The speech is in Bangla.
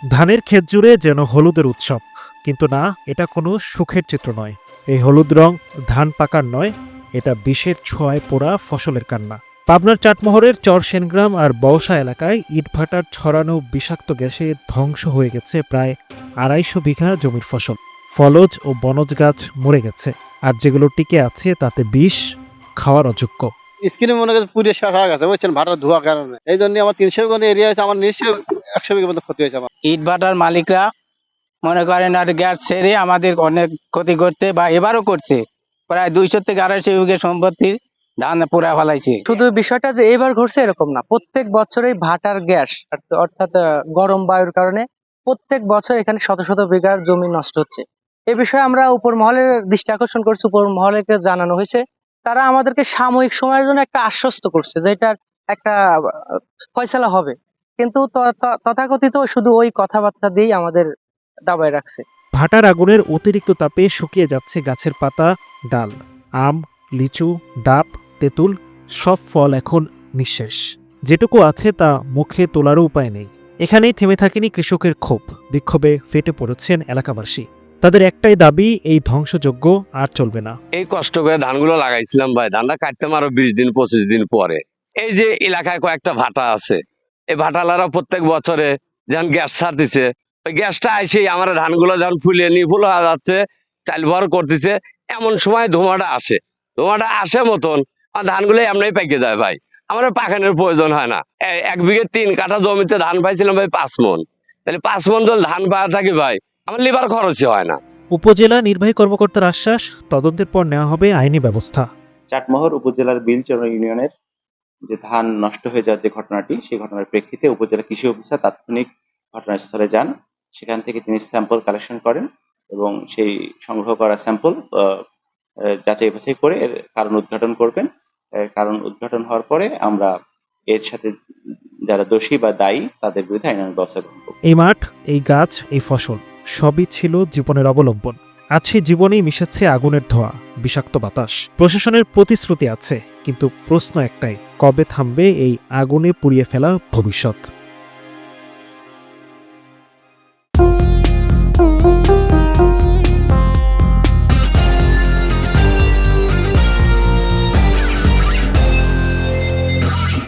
ধানের ক্ষেত জুড়ে যেন হলুদের উৎসব, কিন্তু না, এটা কোনো সুখের চিত্র নয়। এই হলুদ রং ধান পাকার নয়, এটা বিষের ছোঁয়ায় পোড়া ফসলের কান্না। পাবনার চাটমোহরের চর সেনগ্রাম আর বওসা এলাকায় ইটভাটার ছড়ানো বিষাক্ত গ্যাসে ধ্বংস হয়ে গেছে প্রায় ২৫০ বিঘা জমির ফসল। ফলজ ও বনজ গাছ মরে গেছে, আর যেগুলো টিকে আছে তাতে বিষ, খাওয়ার অযোগ্য। স্ক্রিনে মনে করেন পুড়ে শেষ হয়ে গেছে, বুঝছেন, ভাটার ধোয়া কারণে। এই জন্য আমার ৩০০ বিঘা এরিয়া আছে, আমার নিশ্চয়ই ১০০ বিঘা মতো ক্ষতি হয়েছে আমার। ইট ভাটার মালিকরা মনে করেন আর গ্যাস ছেড়ে আমাদের অনেক ক্ষতি করতে বা এবারও করছে। প্রায় ২০০ থেকে ২৫০ বিঘা সম্পত্তির ধান পুরা ফেলাইছে। শুধু বিষয়টা যে এবার ঘটছে এরকম না, প্রত্যেক বছরই ভাটার গ্যাস অর্থাৎ গরম বায়ুর কারণে প্রত্যেক বছর এখানে শত শত বিঘার জমি নষ্ট হচ্ছে। এ বিষয়ে আমরা উপর মহলের দৃষ্টি আকর্ষণ করছি, উপর মহলকে জানানো হয়েছে। তারা আমাদেরকে সাময়িক সময়ের জন্য একটা আশ্বস্ত করছে যে এটার একটা ফয়সালা হবে, কিন্তু তথাকথিত শুধু ওই কথাবার্তা দিয়েই আমাদের দাবায় রাখছে। ভাটার আগুনের অতিরিক্ত তাপে শুকিয়ে যাচ্ছে গাছের পাতা, ডাল। আম, লিচু, ডাব, তেঁতুল সব ফল এখন নিঃশেষ। যেটুকু আছে তা মুখে তোলারও উপায় নেই। এখানেই থেমে থাকেনি কৃষকের ক্ষোভ, বিক্ষোভে ফেটে পড়েছেন এলাকাবাসী। তাদের একটাই দাবি, এই ধ্বংসযজ্ঞ আর চলবে না। এই কষ্ট করে ধানগুলো লাগাইছিলাম ভাই, ধানটা কাটতাম আরো ২০ দিন ২৫ দিন পরে। এই যে এলাকায় কয়েকটা ভাটা আছে, এই ভাটালারা প্রত্যেক বছরে যখন গ্যাস ছাড়তেছে, ওই গ্যাসটা এসেই আমার ধানগুলো যখন ফুলিয়ে নিফুল হয়ে যাচ্ছে, চাল ভর করতেছে, এমন সময় ধোঁয়াটা আসে মতন আর ধানগুলো এমনি পেকে যায় ভাই। আমার পাখানোর প্রয়োজন হয় না। ১ বিঘে ৩ কাঠা জমিতে ধান পাইছিলাম ভাই ৫ মন। তাহলে ৫ মন যদি ধান পাওয়া থাকে ভাই, আমার লিভার খরচই হয় না। উপজেলা নির্বাহী কর্মকর্তার আশ্বাস, তদন্তের পর নেওয়া হবে আইনি ব্যবস্থা। চাটমোহর উপজেলার বিলচর ইউনিয়নের যে ধান নষ্ট হয়ে যাওয়ার যে ঘটনাটি, সেই ঘটনার প্রেক্ষিতে উপজেলা কৃষি অফিসার তাৎক্ষণিক ঘটনাস্থলে যান। সেখান থেকে তিনি স্যাম্পল কালেকশন করেন এবং সেই সংগ্রহ করা স্যাম্পল যাচাই বাছাই করে এর কারণ উদ্ঘাটন করবেন। কারণ উদ্ঘাটন হওয়ার পরে আমরা এর সাথে যারা দোষী বা দায়ী তাদের বিরুদ্ধে আইনানুগ ব্যবস্থা গ্রহণ করব। এই মাঠ, এই গাছ, এই ফসল সবই ছিল জীবনের অবলম্বন। আজ সেই জীবনেই মিশেছে আগুনের ধোঁয়া, বিষাক্ত বাতাস। প্রশাসনের প্রতিশ্রুতি আছে, কিন্তু প্রশ্ন একটাই, কবে থামবে এই আগুনে পুড়িয়ে ফেলা ভবিষ্যৎ?